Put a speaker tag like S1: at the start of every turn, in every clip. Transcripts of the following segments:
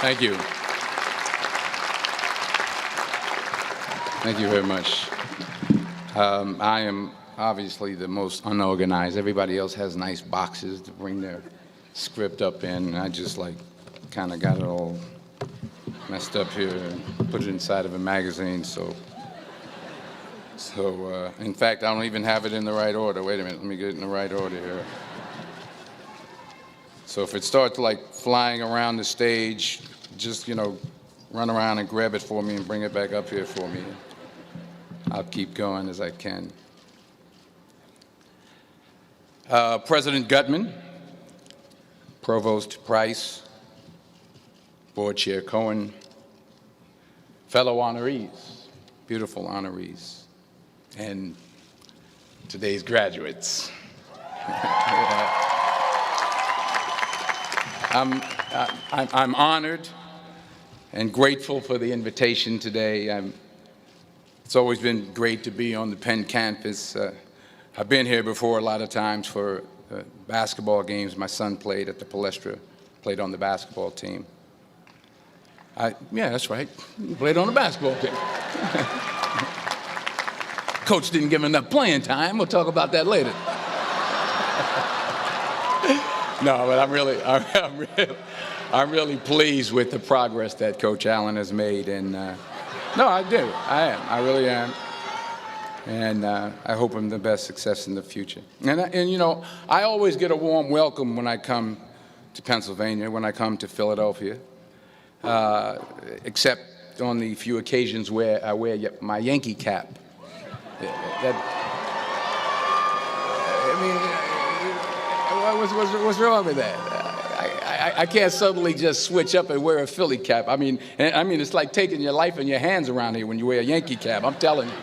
S1: Thank you. Thank you very much. I am obviously the most unorganized. Everybody else has nice boxes to bring their script up in. I just kind of got it all messed up here and put it inside of a magazine. So in fact, I don't even have it in the right order. Wait a minute, let me get it in the right order here. So if it starts flying around the stage, just, run around and grab it for me and bring it back up here for me. I'll keep going as I can. President Gutman, Provost Price, Board Chair Cohen, fellow honorees, beautiful honorees, and today's graduates. I'm honored and grateful for the invitation today. It's always been great to be on the Penn campus. I've been here before a lot of times for basketball games. My son played at the Palestra, played on the basketball team. Yeah, that's right. He played on the basketball team. Coach didn't give him enough playing time. We'll talk about that later. No, but I'm really pleased with the progress that Coach Allen has made, and no, I do. I really am, and I hope him the best success in the future. And I always get a warm welcome when I come to Pennsylvania, when I come to Philadelphia, except on the few occasions where I wear my Yankee cap. What's wrong with that? I can't suddenly just switch up and wear a Philly cap. I mean, it's like taking your life in your hands around here when you wear a Yankee cap. I'm telling you.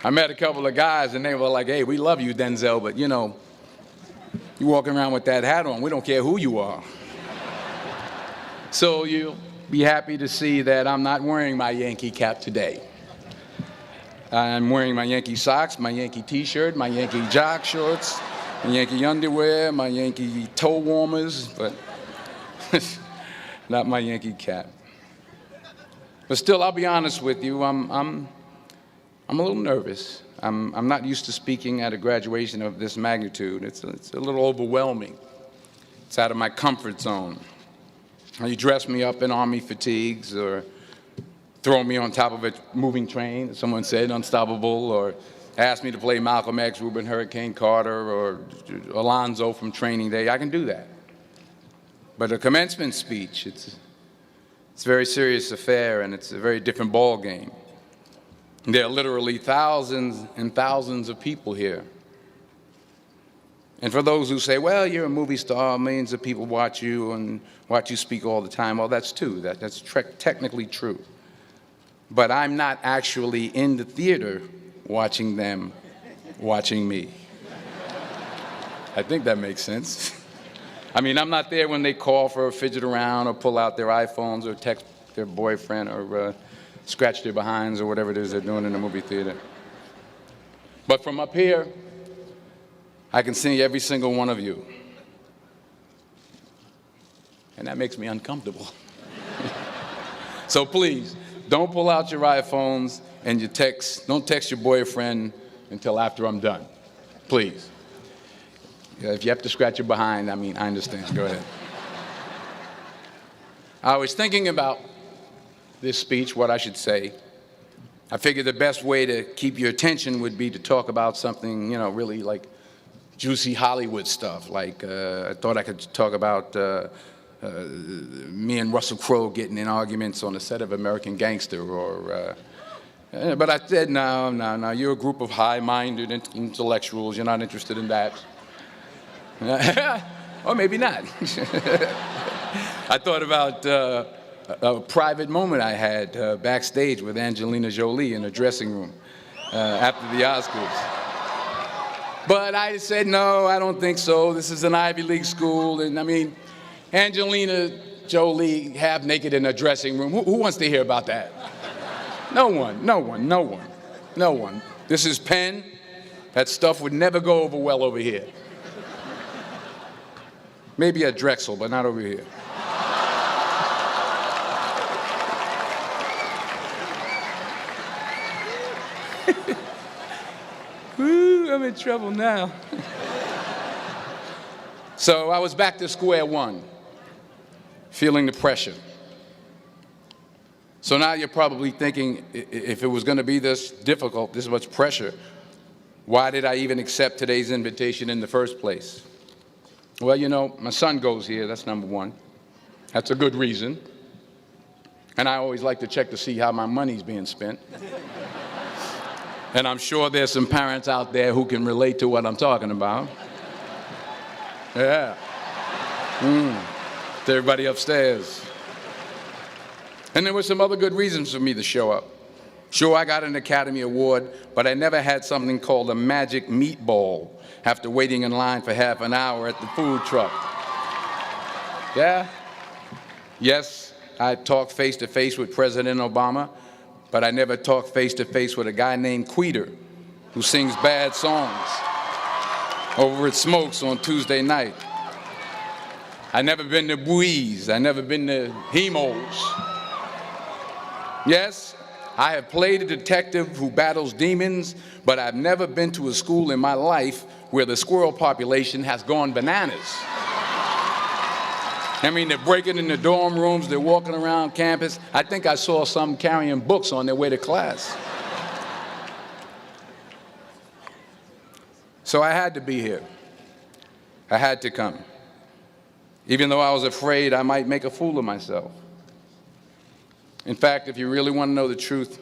S1: I met a couple of guys and they were like, "Hey, we love you, Denzel, but you walking around with that hat on, we don't care who you are." So you'll be happy to see that I'm not wearing my Yankee cap today. I'm wearing my Yankee socks, my Yankee T-shirt, my Yankee jock shorts, my Yankee underwear, my Yankee toe warmers, but not my Yankee cap. But still, I'll be honest with you, I'm a little nervous. I'm not used to speaking at a graduation of this magnitude. It's a little overwhelming. It's out of my comfort zone. You dress me up in army fatigues or throw me on top of a moving train, as someone said, unstoppable, or ask me to play Malcolm X, Reuben Hurricane Carter, or Alonzo from Training Day. I can do that. But a commencement speech, it's a very serious affair, and it's a very different ball game. There are literally thousands and thousands of people here. And for those who say, well, you're a movie star, millions of people watch you and watch you speak all the time, well, that's true. That's technically true. But I'm not actually in the theater watching them watching me. I think that makes sense. I mean, I'm not there when they call for a fidget around or pull out their iPhones or text their boyfriend or scratch their behinds or whatever it is they're doing in the movie theater. But from up here, I can see every single one of you. And that makes me uncomfortable. So please, don't pull out your iPhones and don't text your boyfriend until after I'm done. Please. If you have to scratch your behind, I understand. Go ahead. I was thinking about this speech, what I should say. I figured the best way to keep your attention would be to talk about something, really like juicy Hollywood stuff. Like, I thought I could talk about me and Russell Crowe getting in arguments on the set of American Gangster, but I said, no, you're a group of high-minded intellectuals, you're not interested in that. Or maybe not. I thought about a private moment I had backstage with Angelina Jolie in a dressing room after the Oscars. But I said, no, I don't think so. This is an Ivy League school, and Angelina Jolie half naked in a dressing room. Who wants to hear about that? No one. This is Penn. That stuff would never go over well over here. Maybe at Drexel, but not over here. Woo, I'm in trouble now. So I was back to square one, feeling the pressure. So now you're probably thinking, if it was going to be this difficult, this much pressure, why did I even accept today's invitation in the first place? Well, you know, my son goes here, that's number one. That's a good reason. And I always like to check to see how my money's being spent. And I'm sure there's some parents out there who can relate to what I'm talking about. Yeah. To everybody upstairs. And there were some other good reasons for me to show up. Sure, I got an Academy Award, but I never had something called a magic meatball after waiting in line for half an hour at the food truck. Yeah? Yes, I talked face-to-face with President Obama, but I never talked face-to-face with a guy named Queter who sings bad songs over at Smokes on Tuesday night. I never been to Buies. I never been to Hemos. Yes, I have played a detective who battles demons, but I've never been to a school in my life where the squirrel population has gone bananas. I mean, they're breaking in the dorm rooms, they're walking around campus. I think I saw some carrying books on their way to class. So I had to be here. I had to come. Even though I was afraid I might make a fool of myself. In fact, if you really want to know the truth,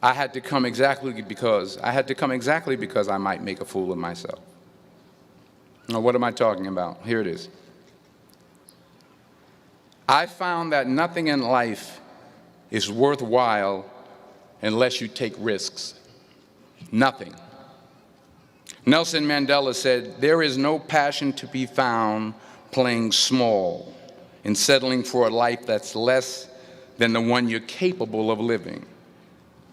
S1: I had to come exactly because I might make a fool of myself. Now, what am I talking about? Here it is. I found that nothing in life is worthwhile unless you take risks. Nothing. Nelson Mandela said, "There is no passion to be found playing small and settling for a life that's less than the one you're capable of living."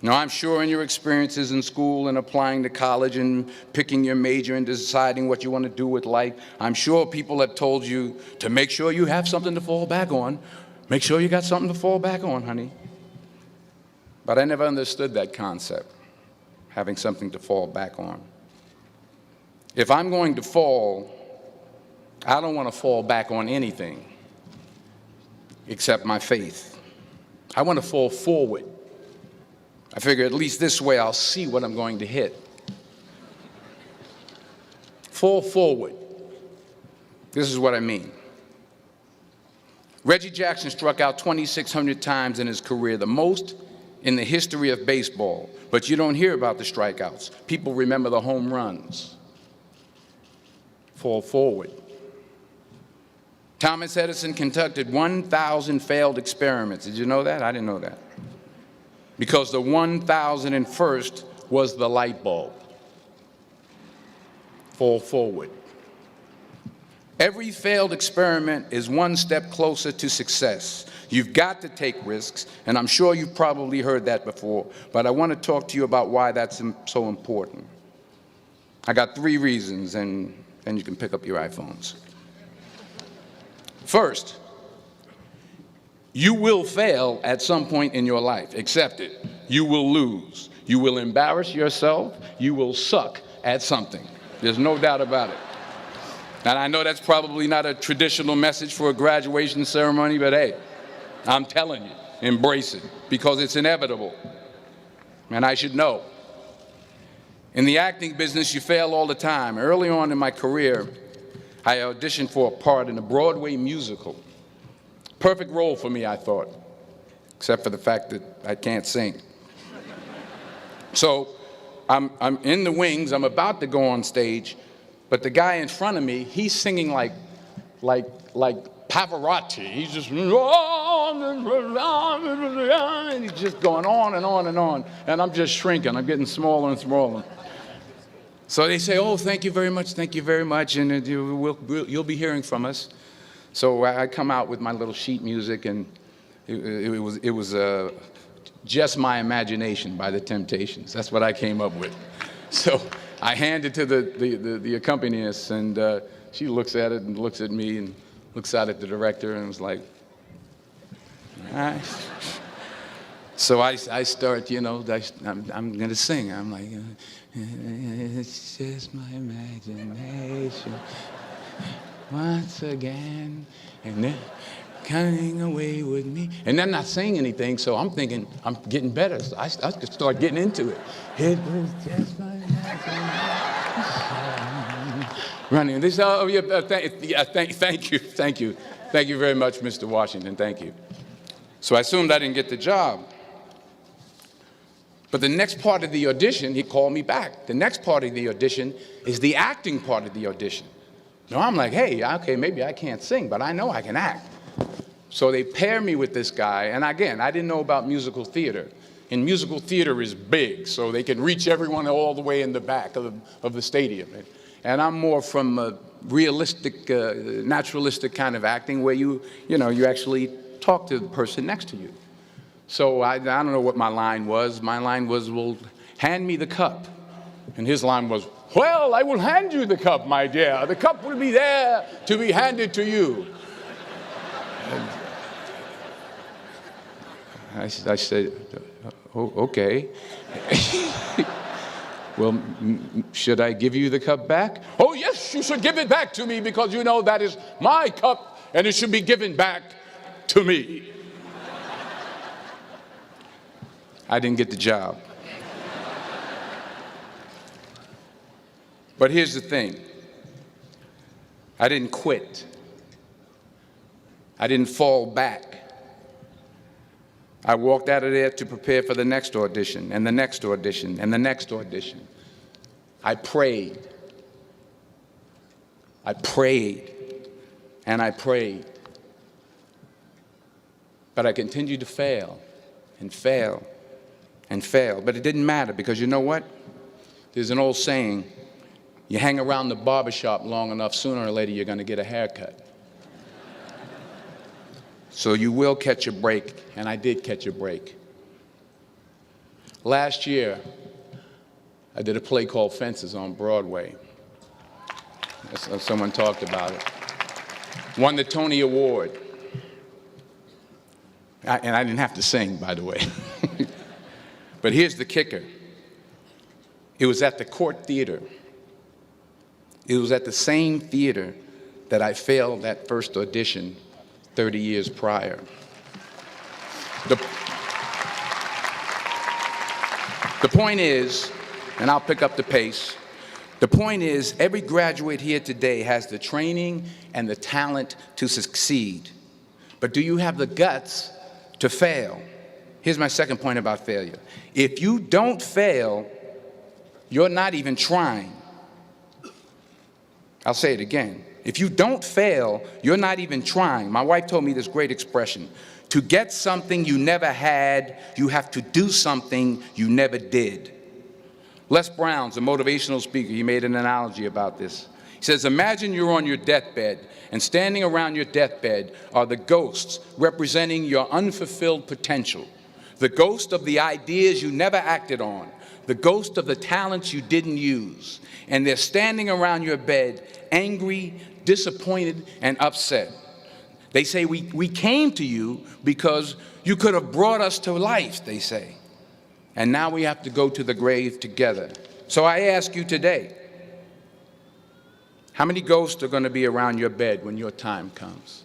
S1: Now, I'm sure in your experiences in school and applying to college and picking your major and deciding what you want to do with life, I'm sure people have told you to make sure you have something to fall back on. Make sure you got something to fall back on, honey. But I never understood that concept, having something to fall back on. If I'm going to fall, I don't want to fall back on anything except my faith. I want to fall forward. I figure at least this way I'll see what I'm going to hit. Fall forward. This is what I mean. Reggie Jackson struck out 2,600 times in his career, the most in the history of baseball. But you don't hear about the strikeouts. People remember the home runs. Fall forward. Thomas Edison conducted 1,000 failed experiments. Did you know that? I didn't know that. Because the 1,001st was the light bulb. Fall forward. Every failed experiment is one step closer to success. You've got to take risks, and I'm sure you've probably heard that before, but I want to talk to you about why that's so important. I got 3 reasons, and you can pick up your iPhones. First, you will fail at some point in your life. Accept it. You will lose. You will embarrass yourself. You will suck at something. There's no doubt about it. And I know that's probably not a traditional message for a graduation ceremony, but hey, I'm telling you, embrace it, because it's inevitable. And I should know. In the acting business, you fail all the time. Early on in my career, I auditioned for a part in a Broadway musical. Perfect role for me, I thought, except for the fact that I can't sing. So I'm in the wings, I'm about to go on stage, but the guy in front of me, he's singing like Pavarotti. He's just, and he's just going on and on and on, and I'm just shrinking, I'm getting smaller and smaller. So they say, "Oh, thank you very much, and you'll be hearing from us." So I come out with my little sheet music, and it was Just My Imagination by the Temptations. That's what I came up with. So I hand it to the accompanist, and she looks at it and looks at me and looks out at the director and was like, "All right." So I start, I'm going to sing. I'm like, it's just my imagination once again, and then coming away with me. And I'm not saying anything, so I'm thinking I'm getting better. So I could start getting into it. It was just my imagination. Running. This, thank you. Thank you very much, Mr. Washington. Thank you. So I assumed I didn't get the job. But the next part of the audition, he called me back. The next part of the audition is the acting part of the audition. Now I'm like, hey, okay, maybe I can't sing, but I know I can act. So they pair me with this guy, and again, I didn't know about musical theater. And musical theater is big, so they can reach everyone all the way in the back of the stadium. And I'm more from a realistic, naturalistic kind of acting where you actually talk to the person next to you. So I don't know what my line was. My line was, well, hand me the cup. And his line was, well, I will hand you the cup, my dear. The cup will be there to be handed to you. I said, oh, okay. Well, should I give you the cup back? Oh, yes, you should give it back to me because you know that is my cup and it should be given back to me. I didn't get the job. But here's the thing. I didn't quit. I didn't fall back. I walked out of there to prepare for the next audition, and the next audition, and the next audition. I prayed. I prayed, and I prayed. But I continued to fail, and fail, and fail. But it didn't matter, because you know what? There's an old saying, you hang around the barbershop long enough, sooner or later you're going to get a haircut. So you will catch a break, and I did catch a break. Last year, I did a play called Fences on Broadway. Someone talked about it. Won the Tony Award. And I didn't have to sing, by the way. But here's the kicker. It was at the Court Theater. It was at the same theater that I failed that first audition 30 years prior. The point is, and I'll pick up the pace, the point is every graduate here today has the training and the talent to succeed. But do you have the guts to fail? Here's my second point about failure. If you don't fail, you're not even trying. I'll say it again. If you don't fail, you're not even trying. My wife told me this great expression. To get something you never had, you have to do something you never did. Les Brown's a motivational speaker. He made an analogy about this. He says, imagine you're on your deathbed, and standing around your deathbed are the ghosts representing your unfulfilled potential. The ghost of the ideas you never acted on. The ghost of the talents you didn't use. And they're standing around your bed, angry, disappointed, and upset. They say, we came to you because you could have brought us to life, they say. And now we have to go to the grave together. So I ask you today, how many ghosts are going to be around your bed when your time comes?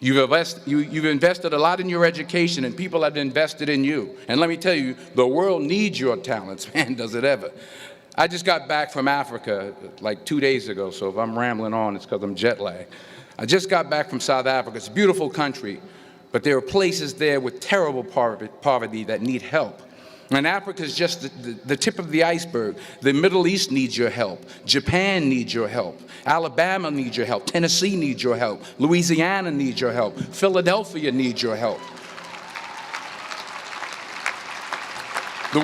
S1: You've invested a lot in your education, and people have invested in you. And let me tell you, the world needs your talents, man, does it ever. I just got back from Africa like 2 days ago, so if I'm rambling on, it's because I'm jet lagged. I just got back from South Africa. It's a beautiful country, but there are places there with terrible poverty that need help. And Africa is just the tip of the iceberg. The Middle East needs your help. Japan needs your help. Alabama needs your help. Tennessee needs your help. Louisiana needs your help. Philadelphia needs your help. The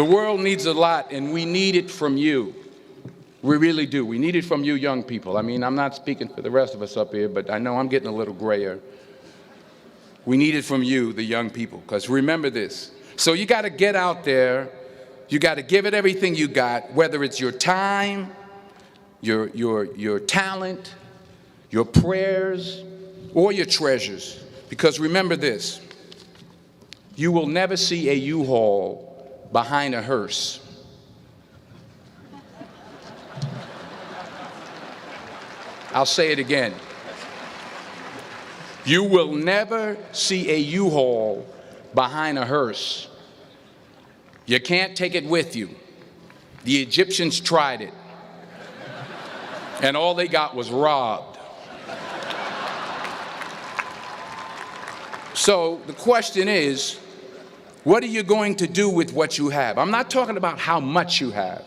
S1: world needs a lot, and we need it from you. We really do. We need it from you young people. I mean, I'm not speaking for the rest of us up here, but I know I'm getting a little grayer. We need it from you, the young people, because remember this. So you got to get out there. You got to give it everything you got, whether it's your time, your talent, your prayers, or your treasures. Because remember this, you will never see a U-Haul behind a hearse. I'll say it again. You will never see a U-Haul behind a hearse. You can't take it with you. The Egyptians tried it, and all they got was robbed. So the question is, what are you going to do with what you have? I'm not talking about how much you have.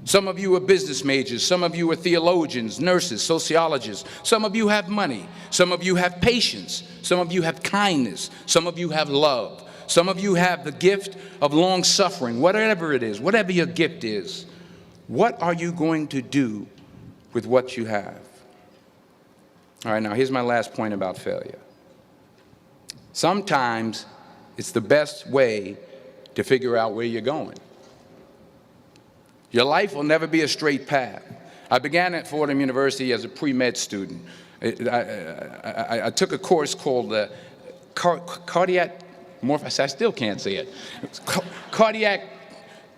S1: Some of you are business majors, some of you are theologians, nurses, sociologists. Some of you have money, some of you have patience, some of you have kindness, some of you have love. Some of you have the gift of long suffering, whatever it is, whatever your gift is. What are you going to do with what you have? All right, now here's my last point about failure. Sometimes it's the best way to figure out where you're going. Your life will never be a straight path. I began at Fordham University as a pre-med student. I took a course called cardiac morphogenesis. I still can't say it. Cardiac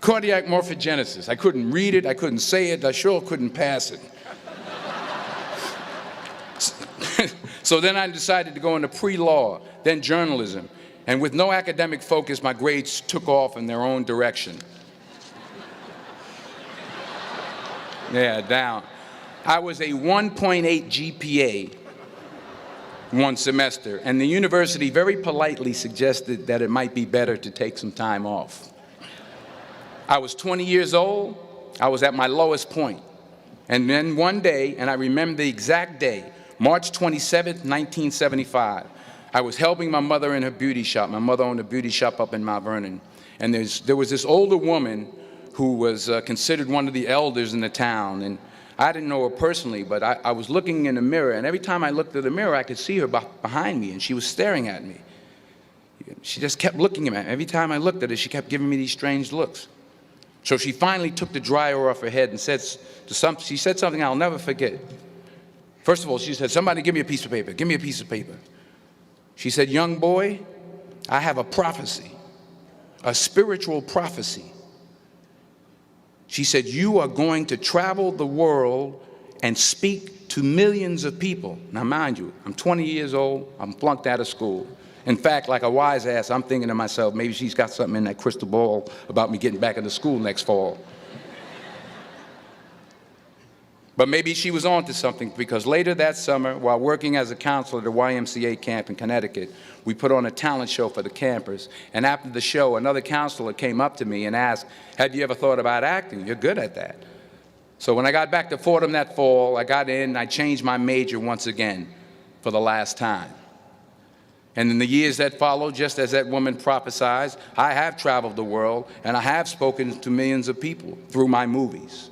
S1: morphogenesis. I couldn't read it, I couldn't say it, I sure couldn't pass it. So then I decided to go into pre-law, then journalism. And with no academic focus, my grades took off in their own direction. Yeah, down. I was a 1.8 GPA one semester, and the university very politely suggested that it might be better to take some time off. I was 20 years old. I was at my lowest point. And then one day, and I remember the exact day, March 27th, 1975, I was helping my mother in her beauty shop. My mother owned a beauty shop up in Mount Vernon. And there was this older woman who was considered one of the elders in the town. And I didn't know her personally, but I was looking in the mirror, and every time I looked at the mirror, I could see her behind me, and she was staring at me. She just kept looking at me. Every time I looked at her, she kept giving me these strange looks. So she finally took the dryer off her head and she said something I'll never forget. First of all, she said, "Somebody give me a piece of paper. Give me a piece of paper." She said, "Young boy, I have a prophecy, a spiritual prophecy." She said, "You are going to travel the world and speak to millions of people." Now, mind you, I'm 20 years old. I'm flunked out of school. In fact, like a wise ass, I'm thinking to myself, maybe she's got something in that crystal ball about me getting back into school next fall. But maybe she was on to something, because later that summer, while working as a counselor at the YMCA camp in Connecticut, we put on a talent show for the campers. And after the show, another counselor came up to me and asked, "Have you ever thought about acting? You're good at that." So when I got back to Fordham that fall, I got in and I changed my major once again for the last time. And in the years that followed, just as that woman prophesied, I have traveled the world and I have spoken to millions of people through my movies.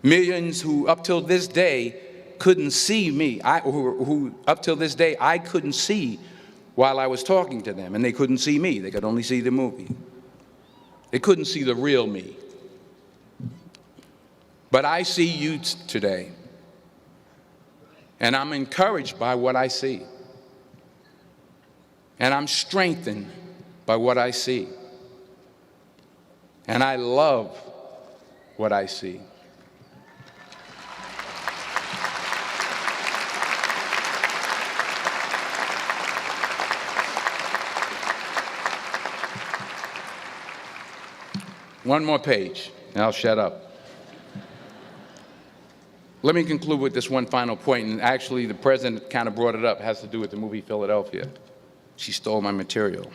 S1: Millions who up till this day couldn't see me, who up till this day I couldn't see while I was talking to them, and they couldn't see me. They could only see the movie. They couldn't see the real me. But I see you today, and I'm encouraged by what I see. And I'm strengthened by what I see. And I love what I see. One more page, and I'll shut up. Let me conclude with this one final point, and actually the president kind of brought it up. It has to do with the movie Philadelphia. She stole my material.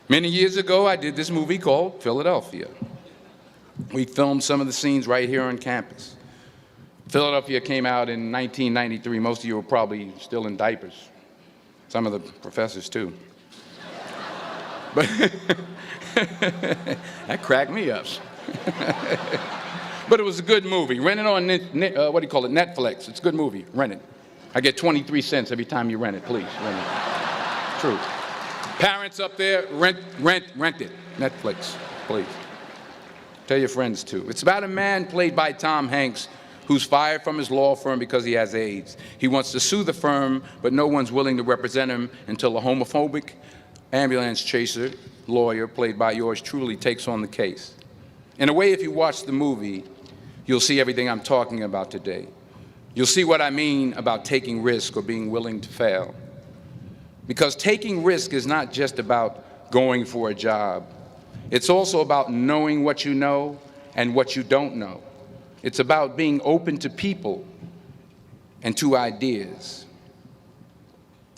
S1: Many years ago, I did this movie called Philadelphia. We filmed some of the scenes right here on campus. Philadelphia came out in 1993. Most of you were probably still in diapers. Some of the professors, too. But that cracked me up. But it was a good movie. Rent it on, what do you call it, Netflix. It's a good movie. Rent it. I get 23 cents every time you rent it. Please, rent it. True. Parents up there, rent it. Netflix, please. Tell your friends, too. It's about a man played by Tom Hanks who's fired from his law firm because he has AIDS. He wants to sue the firm, but no one's willing to represent him until a homophobic ambulance chaser lawyer, played by yours truly, takes on the case. In a way, if you watch the movie, you'll see everything I'm talking about today. You'll see what I mean about taking risk or being willing to fail. Because taking risk is not just about going for a job. It's also about knowing what you know and what you don't know. It's about being open to people and to ideas.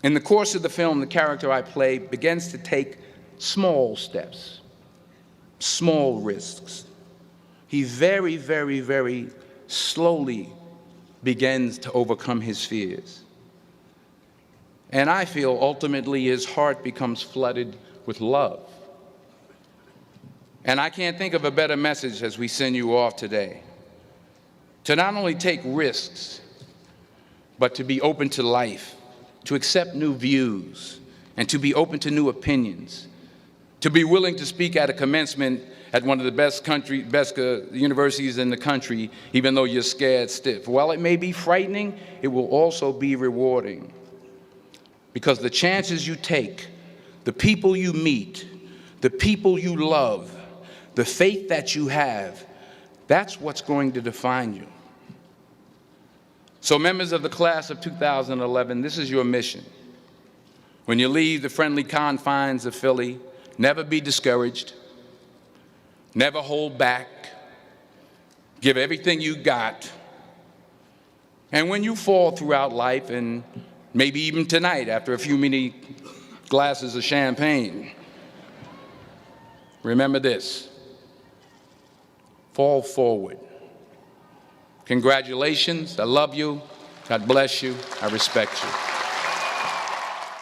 S1: In the course of the film, the character I play begins to take small steps, small risks. He very, very, very slowly begins to overcome his fears. And I feel ultimately his heart becomes flooded with love. And I can't think of a better message as we send you off today. To not only take risks, but to be open to life, to accept new views, and to be open to new opinions, to be willing to speak at a commencement at one of the best universities in the country, even though you're scared stiff. While it may be frightening, it will also be rewarding. Because the chances you take, the people you meet, the people you love, the faith that you have, that's what's going to define you. So members of the class of 2011, this is your mission. When you leave the friendly confines of Philly, never be discouraged, never hold back, give everything you got. And when you fall throughout life, and maybe even tonight after a few many glasses of champagne, remember this: fall forward. Congratulations, I love you, God bless you, I respect you.